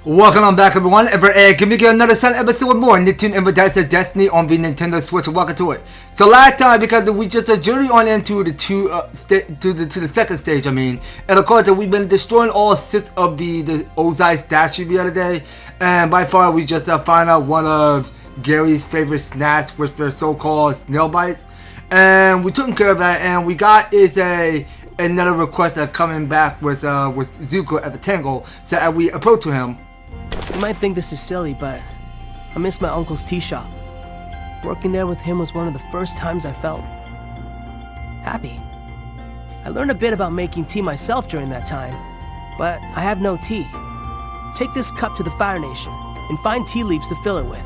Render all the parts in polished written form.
Welcome on back, everyone. Give me another Sun episode more Nicktoons EverTastic Destiny on the Nintendo Switch. Welcome to it. So last time, because we just journeyed on into the to the second stage, and of course we've been destroying all 6 of the Ozai statues the other day, and by far we just found out one of Gary's favorite snacks, which were so-called snail bites, and we took care of that, and we got another request coming back with Zuko at the Tangle, so as we approach to him. You might think this is silly, but I miss my uncle's tea shop. Working there with him was one of the first times I felt happy. I learned a bit about making tea myself during that time, but I have no tea. Take this cup to the Fire Nation and find tea leaves to fill it with.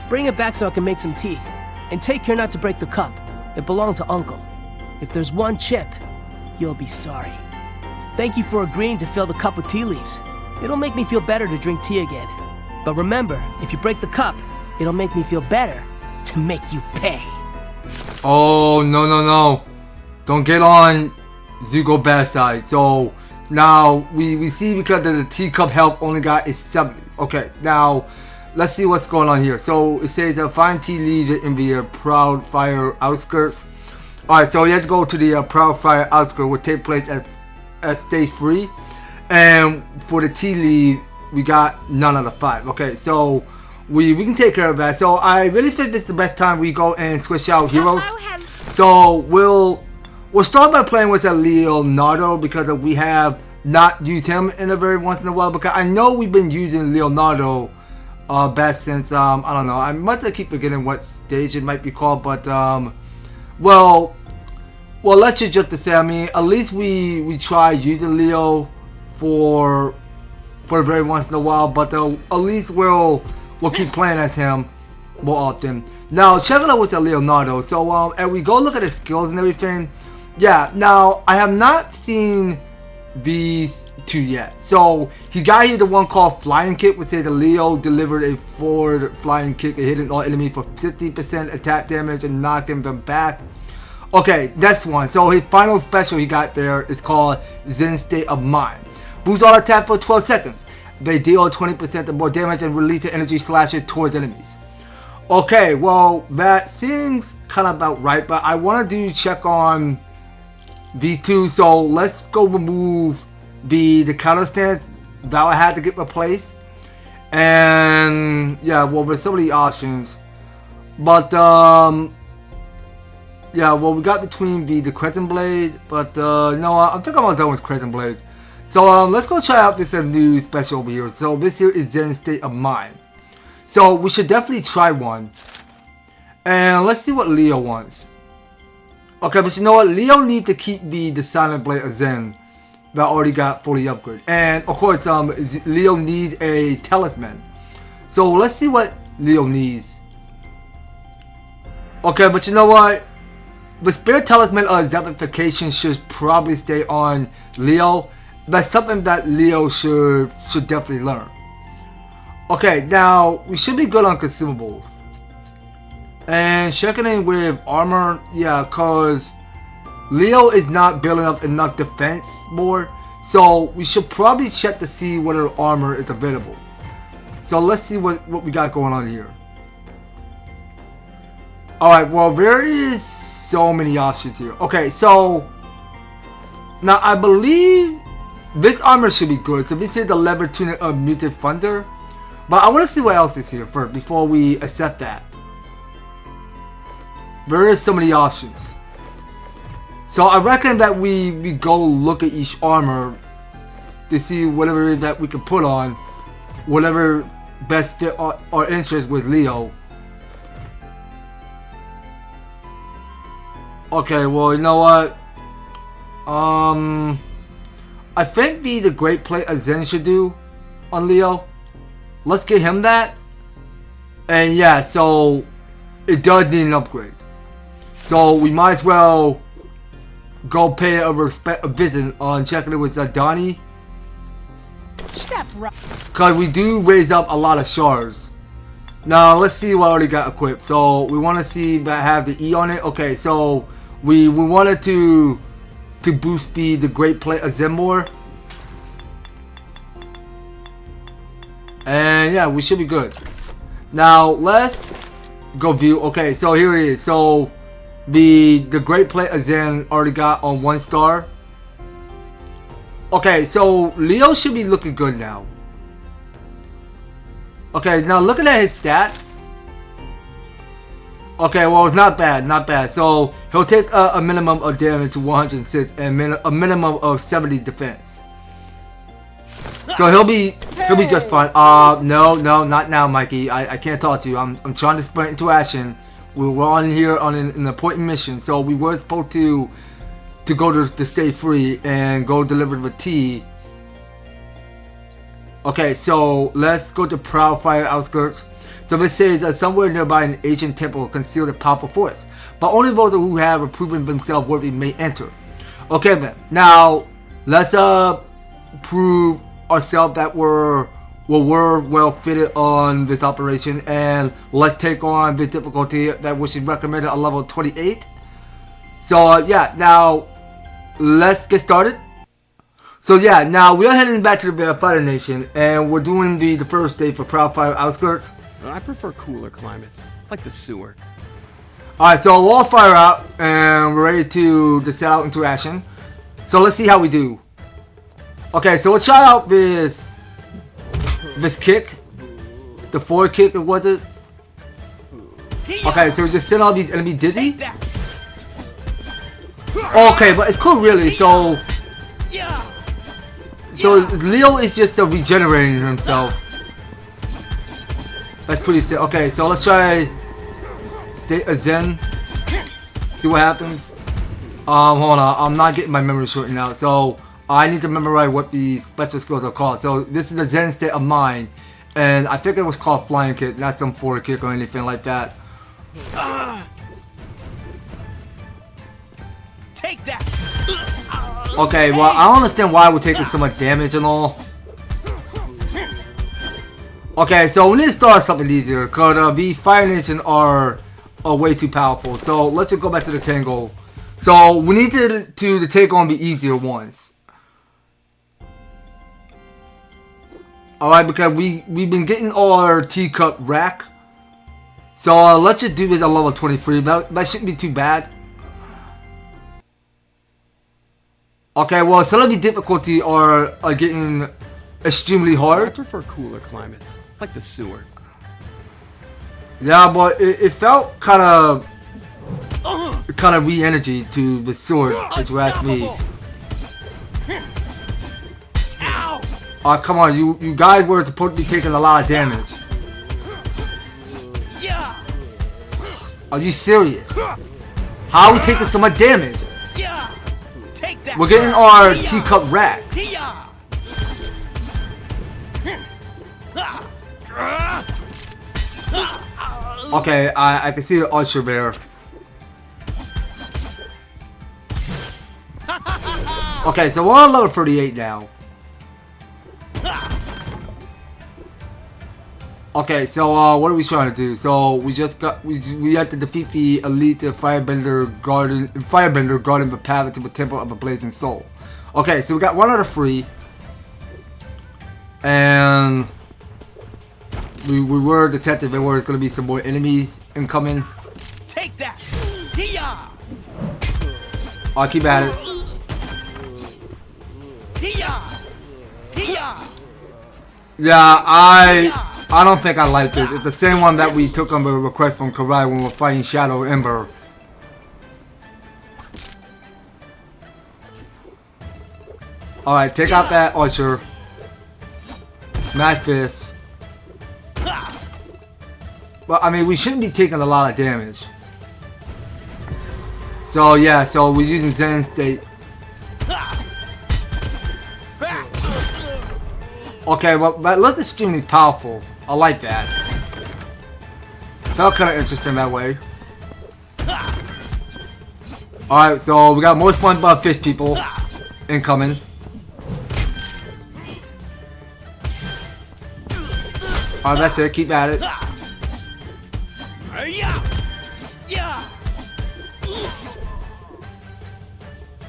Bring it back so I can make some tea, and take care not to break the cup. It belonged to Uncle. If there's one chip, you'll be sorry. Thank you for agreeing to fill the cup with tea leaves. It'll make me feel better to drink tea again. But remember, if you break the cup, it'll make me feel better to make you pay. Oh, no. Don't get on Zuko's bad side. So, now, we see because the teacup help only got is 70. Okay, now, let's see what's going on here. So, it says, find tea leaves in the Proud Fire outskirts. Alright, so you have to go to the Proud Fire outskirts, which take place at stage 3. And for the tea leaf, we got none of the 5. Okay, so we can take care of that. So I really think this is the best time we go and switch out heroes. So we'll start by playing with Leonardo, because we have not used him in a very once in a while. Because I know we've been using Leonardo back since I don't know. I must keep forgetting what stage it might be called, but well, let's just say, at least we try using Leo for very once in a while, but at least we'll keep playing as him more often. Now check it out with Leonardo. So as we go look at his skills and everything, yeah. Now I have not seen these 2 yet. So he got here the one called Flying Kick, which says the Leo delivered a forward flying kick, hitting all enemies for 50% attack damage and knocking them back. Okay, that's one. So his final special he got there is called Zen State of Mind. Boost all attack for 12 seconds. They deal 20% more damage and release the energy slasher towards enemies. Okay, well, that seems kind of about right, but I want to check on these 2. So let's go remove the counter stance that I had to get replaced. And yeah, well, there's so many options. But yeah, well, we got between the Crescent Blade, but no, I think I'm all done with Crescent Blade. So let's go try out this new special over here. So this here is Zen State of Mind. So we should definitely try one. And let's see what Leo wants. Okay, but you know what? Leo needs to keep the Silent Blade of Zen that already got fully upgraded. And of course, Leo needs a talisman. So let's see what Leo needs. Okay, but you know what? The Spirit Talisman of Exemplification should probably stay on Leo. That's something that Leo should definitely learn. Okay, now we should be good on consumables. And checking in with armor, yeah, cause Leo is not building up enough defense more. So we should probably check to see whether armor is available. So let's see what we got going on here. Alright, well, there is so many options here. Okay, so now I believe this armor should be good. So this is the leather tunic of Muted Thunder. But I want to see what else is here first before we accept that. There is so many options. So I reckon that we go look at each armor to see whatever that we can put on, whatever best fit our interest with Leo. Okay, well, you know what? I think the Great Plate of Zen should do on Leo. Let's get him that. And yeah, so it does need an upgrade. So we might as well go pay a visit on checking it with Donnie. Step right. Cause we do raise up a lot of shards. Now let's see what I already got equipped. So we want to see if I have the E on it. Okay, so we wanted to boost the Great Plate of Zen more. And yeah, we should be good. Now let's go view. Okay, so here it is. So the Great Plate of Zen already got on 1 star. Okay, so Leo should be looking good now. Okay, now looking at his stats. Okay, well, it's not bad, not bad. So he'll take a minimum of damage to 106 and a minimum of 70 defense. So he'll be just fine. No, not now, Mikey. I can't talk to you. I'm trying to sprint into action. We're on here on an important mission, so we were supposed to go to Stay Free and go deliver the tea. Okay, so let's go to Proud Fire Outskirts. So this says that somewhere nearby an ancient temple concealed a powerful force, but only those who have proven themselves worthy may enter. Okay then, now let's prove ourselves that we're well fitted on this operation, and let's take on the difficulty that we should recommend a level 28. So yeah, now let's get started. So yeah, now we are heading back to the Fighter Nation, and we're doing the first day for Proud Fire Outskirts. I prefer cooler climates, like the sewer. Alright, so we'll all fire out, and we're ready to set out into action. So let's see how we do. Okay, so we'll try out this kick. The forward kick, or was it? Okay, so we just send all these enemies dizzy. Okay, but it's cool really, so Leo is just regenerating himself. That's pretty sick. Okay, so let's try State of Zen. See what happens. Hold on. I'm not getting my memory shortened out. So I need to memorize what the special skills are called. So this is the Zen state of mind, and I think it was called Flying Kick, not some forward kick or anything like that. Take that. Okay, well I don't understand why we're taking so much damage and all. Okay, so we need to start something easier, because the Fire Nation are way too powerful. So let's just go back to the Tango. So we need to take on the easier ones. Alright, because we've been getting our teacup rack. So let's just do this at level 23. That shouldn't be too bad. Okay, well some of the difficulty are getting extremely hard. I prefer cooler climates, like the sewer. Yeah, but it felt kind of re-energy to the sword, if you ask me. Oh, come on, you guys were supposed to be taking a lot of damage. Are you serious? How are we taking so much damage? We're getting our teacup rack. Okay, I can see the Usher there. Okay, so we're on level 38 now. Okay, so what are we trying to do? So we had to defeat the elite Firebender guarding the path to the Temple of the Blazing Soul. Okay, so we got 1 out of 3, and we were detected there were going to be some more enemies incoming. Take that. I'll keep at it. Yeah, I don't think I like it. It's the same one that we took on the request from Karai when we were fighting Shadow Ember. Alright, take out that Archer. Smash this. Well, I mean, we shouldn't be taking a lot of damage. So yeah, so we're using Zen State. Okay, well, that's extremely powerful. I like that. Felt kind of interesting that way. Alright, so we got more SpongeBob fish people incoming. Alright, that's it. Keep at it.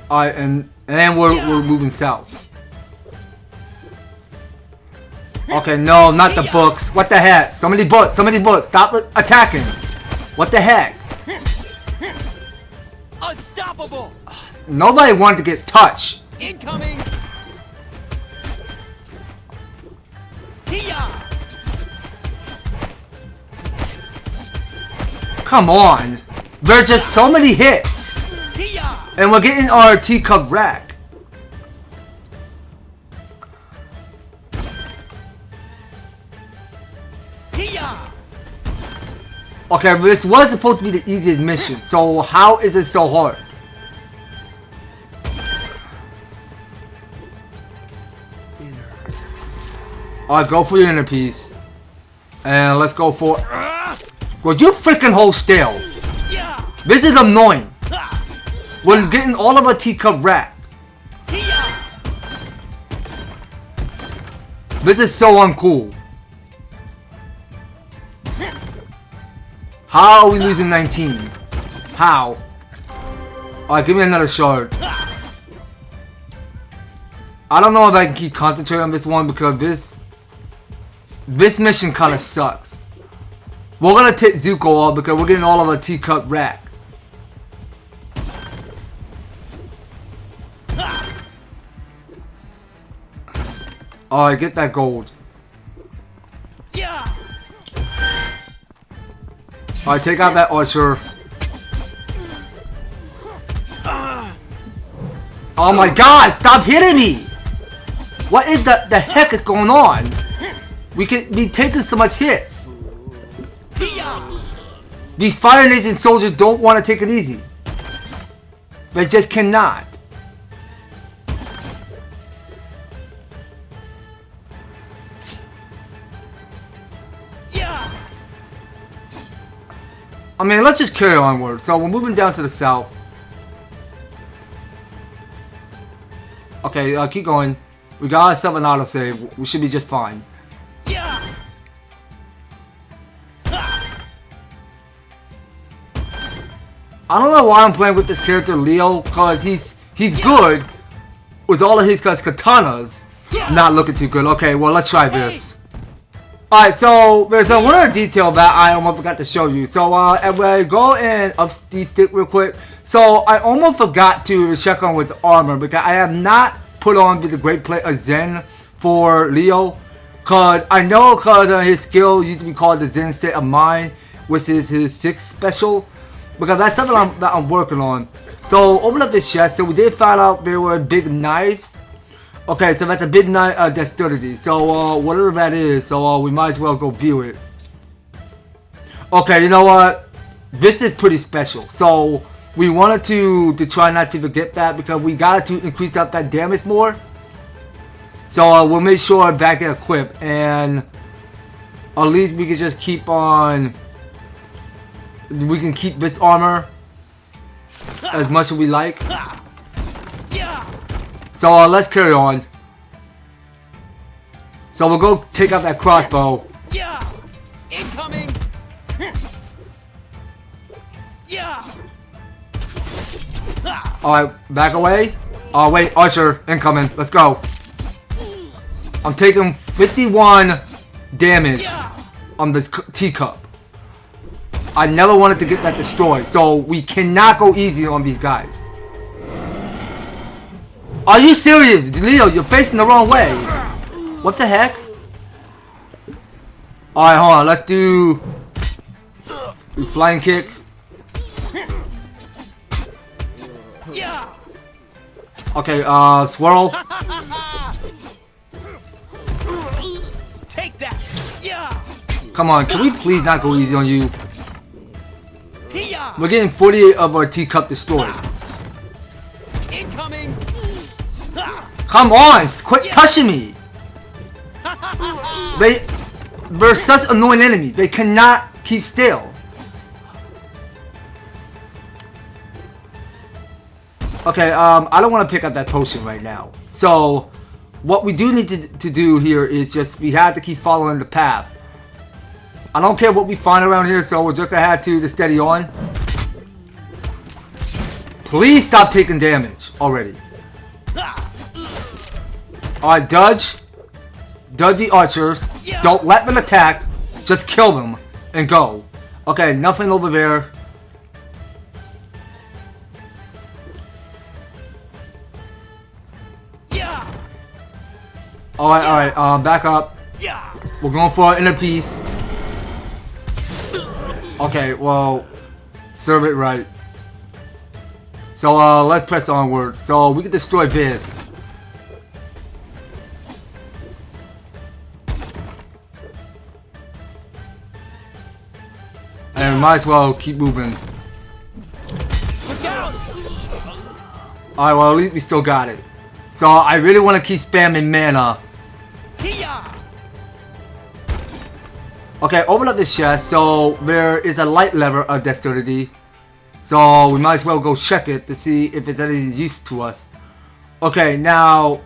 Alright, and we're moving south. Okay, no, not the books. What the heck? So many books. So many books. Stop attacking. What the heck? Unstoppable. Nobody wanted to get touched. Incoming. Hiya. Come on. There's just so many hits. Hiya. And we're getting our teacup rack. Okay, but this was supposed to be the easiest mission, so how is it so hard? Alright, go for your inner piece. And let's go for... Would you freaking hold still? This is annoying. We're getting all of our teacup rack. This is so uncool. How are we losing 19? How? Alright, give me another shard. I don't know if I can keep concentrating on this one because this mission kind of sucks. We're gonna take Zuko off because we're getting all of our teacup rack. Alright, get that gold. Alright, take out that archer. Oh my god, stop hitting me! What is the heck is going on? We could be taking so much hits. These Fire Nation soldiers don't want to take it easy. They just cannot. I mean, let's just carry onward. So we're moving down to the south. Okay, keep going. We got ourselves an autosave. We should be just fine. I don't know why I'm playing with this character Leo, cause he's good with all of his katanas. Not looking too good. Okay, well let's try this. Alright, so there's one other detail that I almost forgot to show you. So when I go and up the stick real quick. So I almost forgot to check on his armor because I have not put on the Great Plate of Zen for Leo. Cause I know his skill used to be called the Zen State of Mind, which is his 6th special. Because that's something that I'm working on. So open up the chest. So we did find out there were big knives. Okay, so that's a big knife dexterity. So whatever that is, so we might as well go view it. Okay, you know what? This is pretty special. So we wanted to try not to forget that because we got to increase up that damage more. So we'll make sure that get equipped, and at least we can just keep on. We can keep this armor as much as we like. So let's carry on. So we'll go take out that crossbow. Incoming. Alright, back away. Oh wait, archer incoming. Let's go. I'm taking 51 damage on this teacup. I never wanted to get that destroyed, so we cannot go easy on these guys. Are you serious? Leo, you're facing the wrong way. What the heck? Alright, hold on. Let's do flying kick. Okay, swirl. Take that. Come on, can we please not go easy on you? We're getting 48 of our teacup destroyed. Incoming. Come on, quit touching me. They're such annoying enemy. They cannot keep still. Okay, I don't want to pick up that potion right now. So, what we do need to do here is just, we have to keep following the path. I don't care what we find around here, so we're just gonna have to steady on. Please stop taking damage already. Alright, dodge. Dodge the archers. Don't let them attack. Just kill them and go. Okay, nothing over there. Alright, back up. We're going for an inner piece. Okay, well, serve it right. So, let's press onward. So, we can destroy this. And we might as well keep moving. Alright, well, at least we still got it. So, I really want to keep spamming mana. Okay, open up this chest. So there is a light lever of dexterity. So we might as well go check it to see if it's any use to us. Okay, now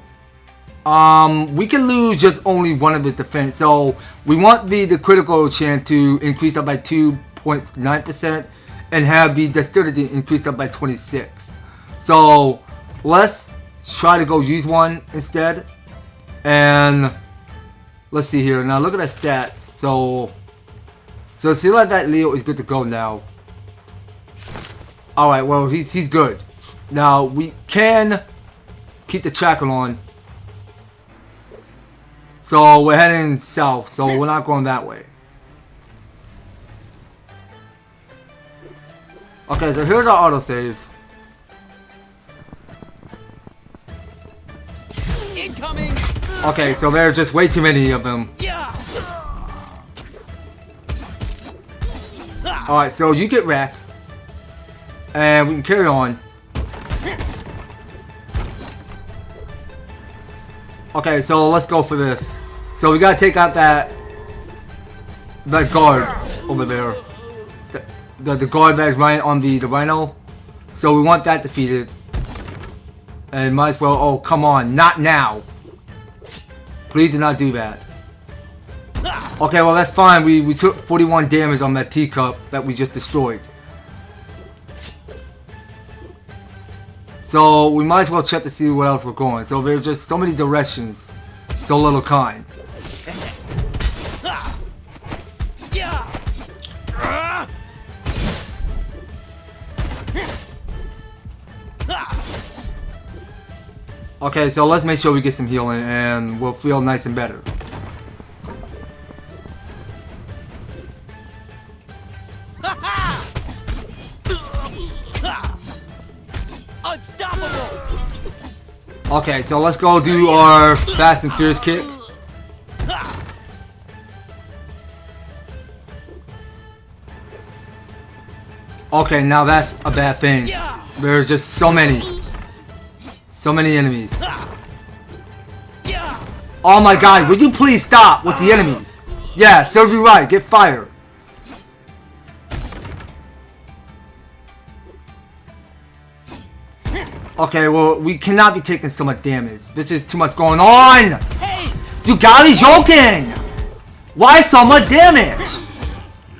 we can lose just only one of its defense. So we want the critical chance to increase up by 2.9% and have the dexterity increased up by 26. So let's try to go use one instead. And let's see here. Now look at the stats. So see like that Leo is good to go now. Alright, well he's good. Now we can keep the tracker on. So we're heading south, so we're not going that way. Okay, so here's our autosave. Incoming. Okay, so there are just way too many of them. Alright, so you get wrecked. And we can carry on. Okay, so let's go for this. So we gotta take out that guard over there. The guard that's right on the rhino. So we want that defeated. And might as well, oh come on, not now. Please do not do that. Okay, well that's fine. We took 41 damage on that teacup that we just destroyed. So we might as well check to see where else we're going. So there's just so many directions, so little kind. Okay, so let's make sure we get some healing and we'll feel nice and better. Unstoppable. Okay, so let's go do our Fast and Furious kick. Okay, now that's a bad thing. There are just so many enemies. Oh my god, would you please stop with the enemies? Yeah, serve you right, get fired. Okay, well, we cannot be taking so much damage. There's just too much going on. You gotta be joking. Why so much damage?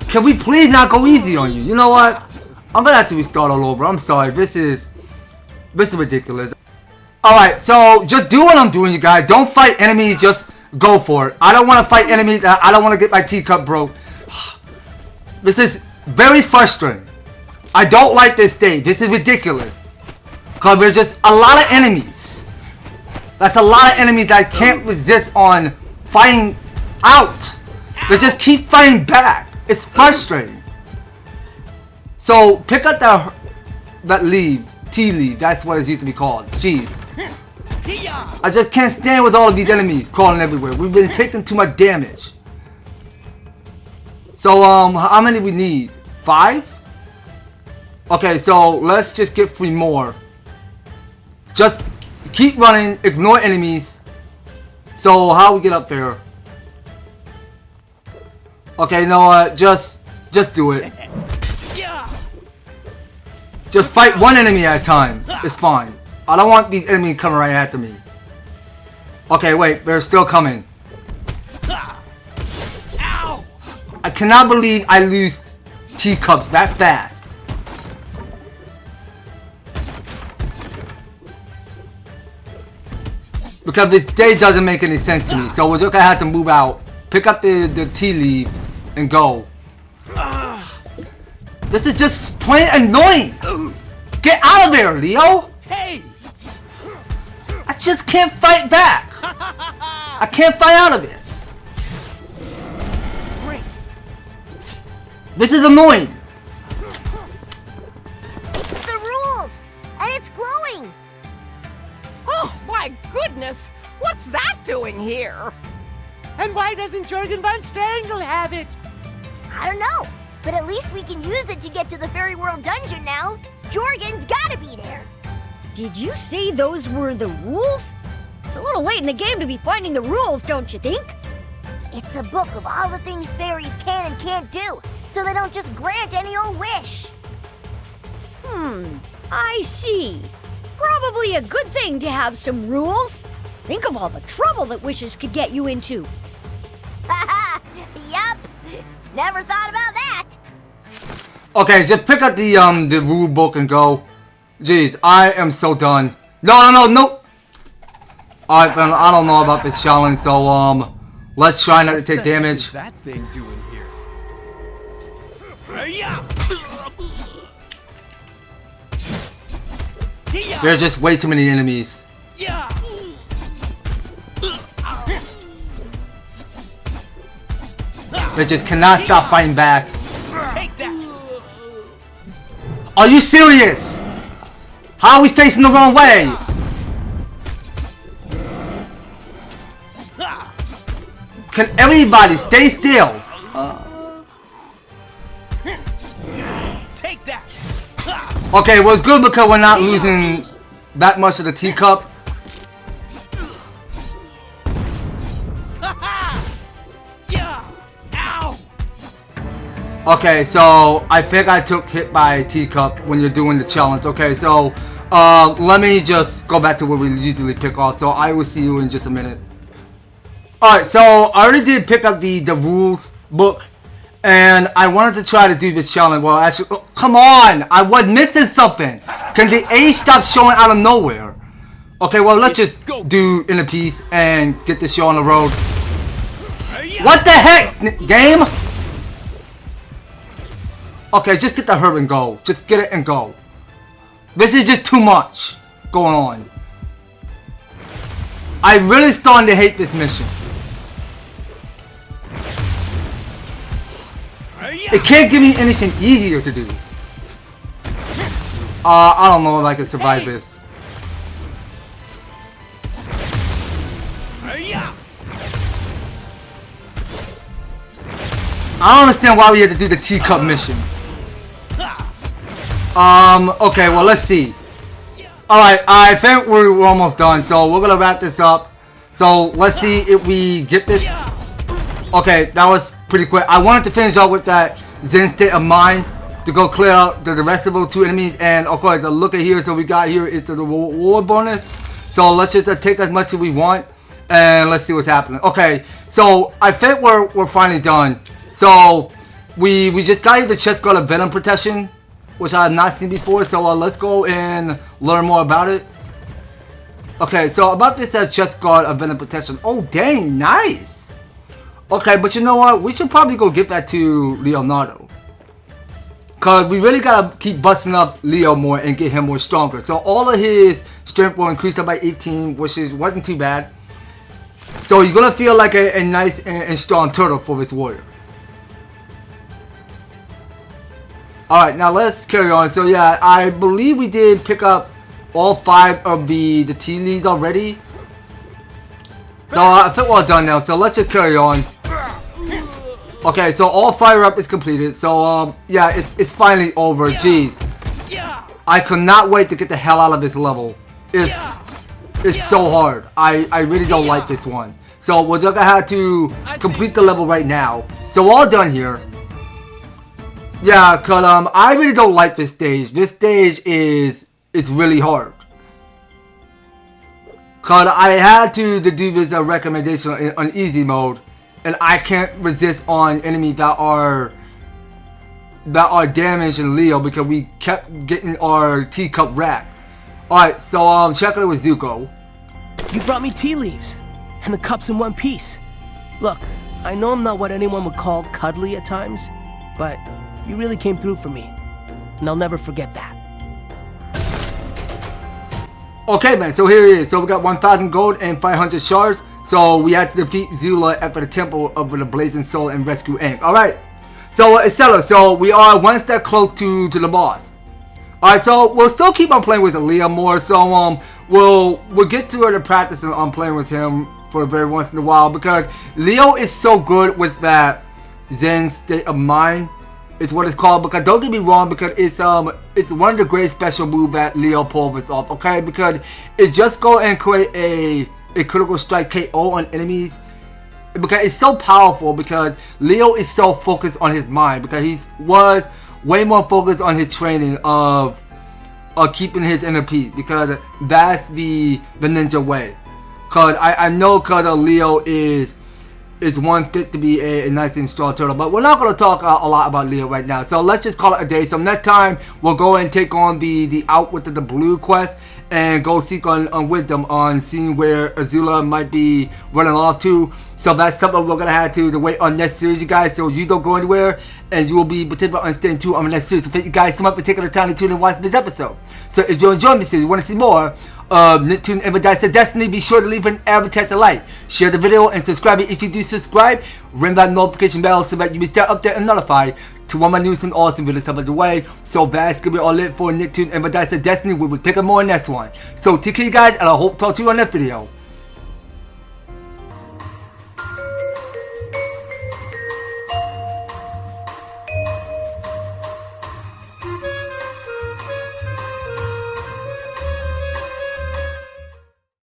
Can we please not go easy on you? You know what? I'm gonna have to restart all over. I'm sorry. This is ridiculous. Alright, so just do what I'm doing, you guys. Don't fight enemies, just go for it. I don't want to fight enemies. I don't want to get my teacup broke. This is very frustrating. I don't like this stage. This is ridiculous. Because there's just a lot of enemies. That's a lot of enemies that I can't resist on fighting out. They just keep fighting back. It's frustrating. So pick up that leaf. Tea leaf. That's what it used to be called. Jeez. I just can't stand with all of these enemies crawling everywhere. We've been taking too much damage. So how many we need? 5? Okay, so let's just get 3 more. Just keep running, ignore enemies. So how we get up there? Okay, no, just do it. Just fight one enemy at a time. It's fine. I don't want these enemies coming right after me. Okay, wait, they're still coming. I cannot believe I lose teacups that fast. Because this stage doesn't make any sense to me. So we're just gonna have to move out, pick up the tea leaves, and go. This is just plain annoying. Get out of there, Leo. Hey! I just can't fight back. I can't fight out of this. Great. This is annoying. It's the rules, and it's glowing. Oh, my goodness! What's that doing here? And why doesn't Jorgen von Strangle have it? I don't know, but at least we can use it to get to the Fairy World dungeon now. Jorgen's gotta be there. Did you say those were the rules? It's a little late in the game to be finding the rules, don't you think? It's a book of all the things fairies can and can't do, so they don't just grant any old wish. I see. Probably a good thing to have some rules. Think of all the trouble that wishes could get you into. Haha, yup. Never thought about that. Okay, just pick up the rule book and go. Jeez, I am so done. No. Alright, man, I don't know about this challenge, so let's try not to take damage. What's that thing doing here? Yeah. There's just way too many enemies. Yeah. They just cannot stop fighting back. Take that. Are you serious? How are we facing the wrong way? Can everybody stay still? Take that. Okay, well it's good because we're not losing that much of the teacup. Yeah. Ow. Okay, so I think I took hit by a teacup when you're doing the challenge. Okay, so let me just go back to where we usually pick off. So I will see you in just a minute. Alright, so I already did pick up the rules book. And I wanted to try to do this challenge. Well, actually, oh, come on! I was missing something! Can the age stop showing out of nowhere? Okay, well, let's just do in a piece and get this show on the road. What the heck, game? Okay, just get the herb and go. Just get it and go. This is just too much going on. I'm really starting to hate this mission. It can't give me anything easier to do. I don't know if I can survive this. I don't understand why we had to do the teacup mission. Okay, well, let's see. Alright, I think we're almost done, so we're gonna wrap this up. So, let's see if we get this. Okay, that was pretty quick. I wanted to finish off with that Zen state of mind to go clear out the rest of those two enemies. And, of course, look at here. So, we got here is the reward bonus. So, let's just take as much as we want. And let's see what's happening. Okay, so, I think we're finally done. So, we just got here the chest guard of Venom Protection, which I have not seen before. So, let's go and learn more about it. Okay, so about this chest guard of Venom Protection. Oh, dang, nice. Okay, but you know what? We should probably go get that to Leonardo. Because we really got to keep busting up Leo more and get him more stronger. So all of his strength will increase up by 18, which wasn't too bad. So you're going to feel like a nice and strong turtle for this warrior. Alright, now let's carry on. So yeah, I believe we did pick up all 5 of the tea leaves already. So I think we're all done now. So let's just carry on. Okay, so all fire up is completed. So yeah, it's finally over. Jeez, I could not wait to get the hell out of this level. It's so hard. I really don't like this one. So we're just gonna have to complete the level right now. So we're all done here. Yeah, cause I really don't like this stage. This stage is really hard. Cause I had to do this recommendation on easy mode, and I can't resist on enemies that are damaging Leo because we kept getting our teacup wrapped. Alright, so check it with Zuko. You brought me tea leaves, and the cups in one piece. Look, I know I'm not what anyone would call cuddly at times, but you really came through for me, and I'll never forget that. Okay, man, so here it is. So we got 1,000 gold and 500 shards. So we had to defeat Zula at the Temple of the Blazing Soul and rescue Aang. Alright, so Estella, so we are one step close to the boss. Alright, so we'll still keep on playing with Leo more. So we'll get to the practice on playing with him for very once in a while, because Leo is so good with that Zen state of mind. It's what it's called, because don't get me wrong, because it's one of the great special moves that Leo pulls off, okay? Because it just go and create a critical strike KO on enemies, because it's so powerful, because Leo is so focused on his mind, because he was way more focused on his training of keeping his inner peace, because that's the ninja way. Because I know because Leo is one fit to be a nice and strong turtle, but we're not going to talk a lot about Leo right now, so let's just call it a day. So next time we'll go and take on the Outwit of the Blue quest and go seek on wisdom on seeing where Azula might be running off to. So that's something we're going to have to wait on next series, you guys, so you don't go anywhere, and you will be potentially on staying tuned on the next series. So thank you guys so much for taking the time to tune in and watch this episode. So if you're enjoying this series, you want to see more Nicktoons EverTastic Destiny, be sure to leave an EverTastic like, share the video, and subscribe if you do subscribe. Ring that notification bell so that you be stay updated and notified to all my news and awesome videos up the way. So that's gonna be all it for Nicktoons EverTastic Destiny. We will pick up more in next one. So take care, you guys, and I hope to talk to you on next video.